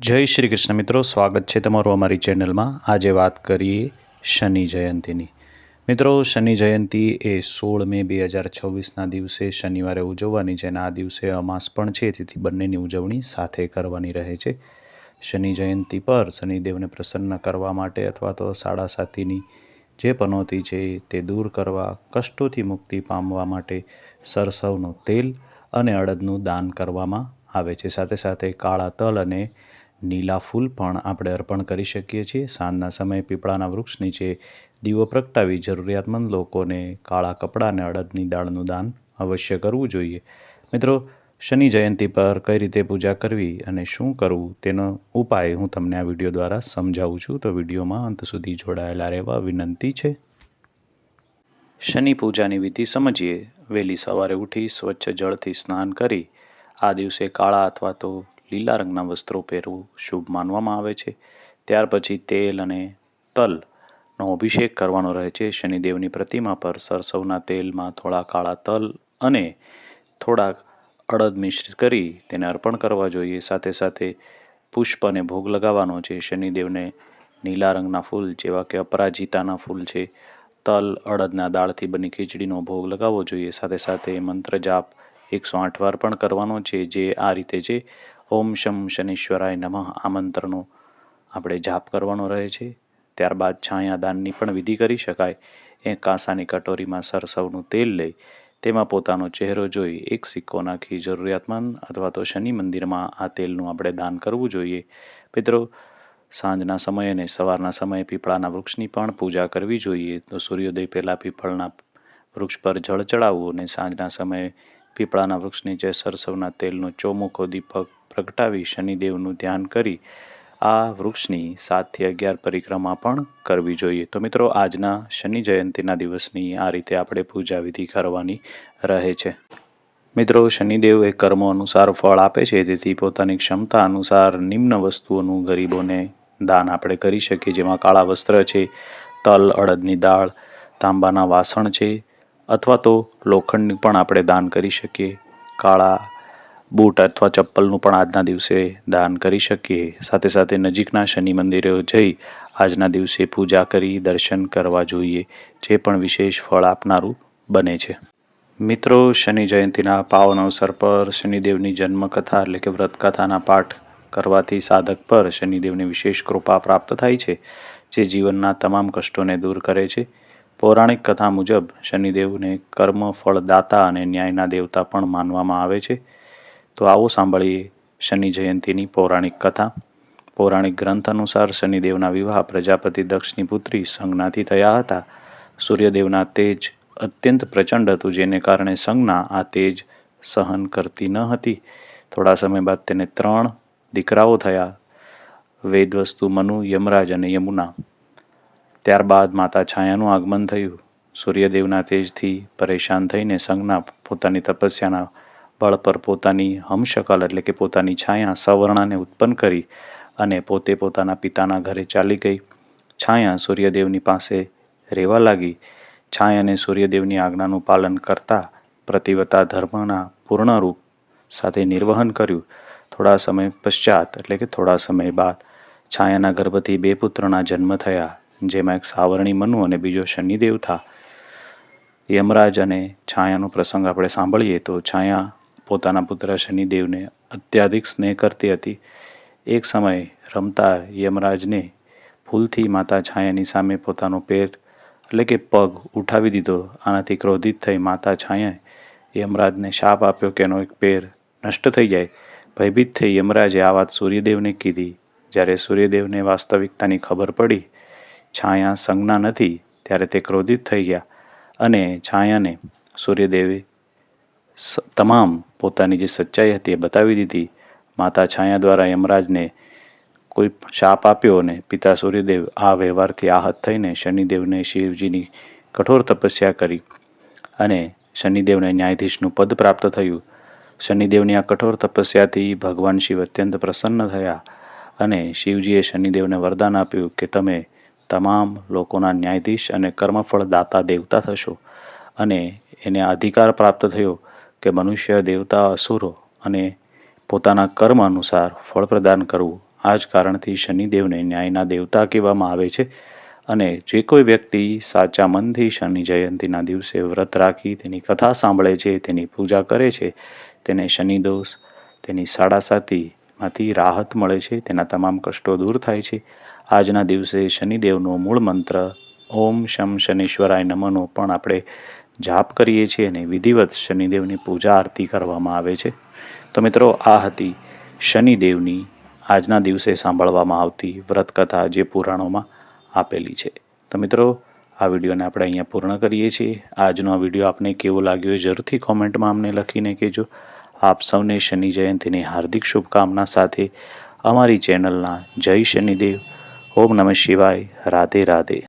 જય શ્રી કૃષ્ણ મિત્રો, સ્વાગત છે તમારું અમારી ચેનલમાં। આજે વાત કરીએ શનિ જયંતીની। મિત્રો, શનિ જયંતી એ 16 મે 2026ના દિવસે શનિવારે ઉજવવાની છે અને આ દિવસે અમાસ પણ છે, તેથી બંનેની ઉજવણી સાથે કરવાની રહે છે। શનિ જયંતી પર શનિદેવને પ્રસન્ન કરવા માટે અથવા તો સાડાસાતીની જે પનોતી છે તે દૂર કરવા, કષ્ટોથી મુક્તિ પામવા માટે સરસવનું તેલ અને અડદનું દાન કરવામાં આવે છે। સાથે સાથે કાળા તલ અને નીલા ફૂલ પણ આપણે અર્પણ કરી શકીએ છીએ। સાંજના સમયે પીપળાના વૃક્ષ નીચે દીવો પ્રગટાવી જરૂરિયાતમંદ લોકોને કાળા કપડાં અને અડદની દાળનું દાન અવશ્ય કરવું જોઈએ। મિત્રો, શનિ જયંતી પર કઈ રીતે પૂજા કરવી અને શું કરવું તેનો ઉપાય હું તમને આ વિડીયો દ્વારા સમજાવું છું, તો વિડીયોમાં અંત સુધી જોડાયેલા રહેવા વિનંતી છે। શનિ પૂજાની વિધિ સમજીએ। વહેલી સવારે ઉઠી સ્વચ્છ જળથી સ્નાન કરી આ દિવસે કાળા અથવા તો લીલા રંગના વસ્ત્રો પહેરવું શુભ માનવામાં આવે છે। ત્યાર પછી તેલ અને તલનો અભિષેક કરવાનો રહે છે। શનિદેવની પ્રતિમા પર સરસવના તેલમાં થોડા કાળા તલ અને થોડાક અડદ મિશ્રિત કરી તેને અર્પણ કરવા જોઈએ। સાથે સાથે પુષ્પ અને ભોગ લગાવવાનો છે। શનિદેવને નીલા રંગના ફૂલ જેવા કે અપરાજિતાના ફૂલ છે, તલ અડદના દાળથી બની ખીચડીનો ભોગ લગાવવો જોઈએ। સાથે સાથે મંત્ર જાપ 108 વાર પણ કરવાનો છે, જે આ રીતે છે: ઓમ શમ શનીશ્વરાય નમઃ। આ મંત્રનો આપણે જાપ કરવાનો રહે છે। ત્યારબાદ છાયા દાનની પણ વિધિ કરી શકાય। એક કાંસાની કટોરીમાં સરસવનું તેલ લઈ તેમાં પોતાનો ચહેરો જોઈ એક સિક્કો નાખી જરૂરિયાતમંદ અથવા તો શનિ મંદિરમાં આ તેલનું આપણે દાન કરવું જોઈએ। મિત્રો, સાંજના સમયે અને સવારના સમયે પીપળાના વૃક્ષની પણ પૂજા કરવી જોઈએ। તો સૂર્યોદય પહેલાં પીપળના વૃક્ષ પર જળ ચડાવવું અને સાંજના સમયે પીપળાના વૃક્ષ નીચે સરસવના તેલનો ચોમુખો દીપક પ્રગટાવી શનિદેવનું ધ્યાન કરી આ વૃક્ષની 7 થી 11 પરિક્રમા પણ કરવી જોઈએ। તો મિત્રો, આજના શનિ જયંતીના દિવસની આ રીતે આપણે પૂજા વિધિ કરવાની રહે છે। મિત્રો, શનિદેવ એ કર્મો અનુસાર ફળ આપે છે, તેથી પોતાની ક્ષમતા અનુસાર નિમ્ન વસ્તુઓનું ગરીબોને દાન આપણે કરી શકીએ, જેમાં કાળા વસ્ત્ર છે, તલ અડદની દાળ, તાંબાના વાસણ છે, અથવા તો લોખંડની પણ આપણે દાન કરી શકીએ। કાળા બૂટ અથવા ચપ્પલનું પણ આજના દિવસે દાન કરી શકીએ। સાથે સાથે નજીકના શનિ મંદિરે જઈ આજના દિવસે પૂજા કરી દર્શન કરવા જોઈએ, જે પણ વિશેષ ફળ આપનારું બને છે। મિત્રો, શનિ જયંતીના પાવન અવસર પર શનિદેવની જન્મકથા એટલે કે વ્રતકથાના પાઠ કરવાથી સાધક પર શનિદેવની વિશેષ કૃપા પ્રાપ્ત થાય છે, જે જીવનના તમામ કષ્ટોને દૂર કરે છે। પૌરાણિક કથા મુજબ શનિદેવને કર્મ ફળદાતા અને ન્યાયના દેવતા પણ માનવામાં આવે છે। તો આવો સાંભળીએ શનિ જયંતીની પૌરાણિક કથા। પૌરાણિક ગ્રંથ અનુસાર શનિદેવના વિવાહ પ્રજાપતિ દક્ષની પુત્રી સંજ્ઞાથી થયા હતા। સૂર્યદેવના તેજ અત્યંત પ્રચંડ હતું, જેને કારણે સંજ્ઞા આ તેજ સહન કરતી ન હતી। થોડા સમય બાદ તેને 3 દીકરાઓ થયા: વેદવસ્તુ, મનુ, યમરાજ અને યમુના। ત્યારબાદ માતા છાયાનું આગમન થયું। સૂર્યદેવના તેજથી પરેશાન થઈને સંજ્ઞા પોતાની તપસ્યાના બળ પર પોતાની હમશકલ એટલે કે પોતાની છાયા સવર્ણાને ઉત્પન્ન કરી અને પોતે પોતાના પિતાના ઘરે ચાલી ગઈ। છાયા સૂર્યદેવની પાસે રહેવા લાગી। છાયાને સૂર્યદેવની આજ્ઞાનું પાલન કરતા પ્રતિવતા ધર્મના પૂર્ણ રૂપ સાથે નિર્વહન કર્યું। થોડા સમય પશ્ચાત એટલે કે થોડા સમય બાદ છાયાના ગર્ભથી 2 પુત્રના જન્મ થયા, જેમાં એક સાવરણી મનુ અને બીજો શનિદેવ થા। યમરાજ અને છાયાનો પ્રસંગ આપણે સાંભળીએ તો છાયા પોતાના પુત્ર શનિદેવને અત્યાધિક સ્નેહ કરતી હતી। એક સમયે રમતા યમરાજને ભૂલથી માતા છાયાની સામે પોતાનો પેર એટલે કે પગ ઉઠાવી દીધો। આનાથી ક્રોધિત થઈ માતા છાયાએ યમરાજને શાપ આપ્યો કે એનો એક પેર નષ્ટ થઈ જાય। ભયભીત થઈ યમરાજે આ વાત સૂર્યદેવને કીધી। જ્યારે સૂર્યદેવને વાસ્તવિકતાની ખબર પડી, છાયા સંજ્ઞા નથી, ત્યારે તે ક્રોધિત થઈ ગયા અને છાયાને સૂર્યદેવે તમામ પોતાની જે સચ્ચાઈ હતી એ બતાવી દીધી। માતા છાયા દ્વારા યમરાજને કોઈ શાપ આપ્યો અને પિતા સૂર્યદેવ આ વ્યવહારથી આહત થઈને શનિદેવને શિવજીની કઠોર તપસ્યા કરી અને શનિદેવને ન્યાયાધીશનું પદ પ્રાપ્ત થયું। શનિદેવની આ કઠોર તપસ્યાથી ભગવાન શિવ અત્યંત પ્રસન્ન થયા અને શિવજીએ શનિદેવને વરદાન આપ્યું કે તમે તમામ લોકોના ન્યાયાધીશ અને કર્મફળ દાતા દેવતા થશો। અને એને અધિકાર પ્રાપ્ત થયો કે મનુષ્ય, દેવતા, અસુરો અને પોતાના કર્મ અનુસાર ફળ પ્રદાન કરવું। આ જ કારણથી શનિદેવને ન્યાયના દેવતા કહેવામાં આવે છે. અને જે કોઈ વ્યક્તિ સાચા મનથી શનિ જયંતિના દિવસે વ્રત રાખી તેની કથા સાંભળે છે, તેની પૂજા કરે છે, તેને શનિદોષ, તેની સાડાસાતીમાંથી રાહત મળે છે, તેના તમામ કષ્ટો દૂર થાય છે. આજના દિવસે શનિદેવનો મૂળ મંત્ર ઓમ શમ શનીશ્વરાય નમઃનો પણ આપણે જાપ કરીએ છીએ અને વિધિવત શનિદેવની પૂજા આરતી કરવામાં આવે છે. તો મિત્રો, આ હતી શનિદેવની આજના દિવસે સાંભળવામાં આવતી વ્રતકથા જે પુરાણોમાં આપેલી છે. તો મિત્રો, આ વિડીયોને આપણે અહીંયા પૂર્ણ કરીએ છીએ. આજનો આ વિડીયો આપને કેવો લાગ્યો એ જરૂરથી કોમેન્ટમાં અમને લખીને કહેજો. આપ સૌને શનિ જયંતિની હાર્દિક શુભકામના સાથે અમારી ચેનલના જય શનિદેવ, ઓમ નમઃ શિવાય, રાધે રાધે.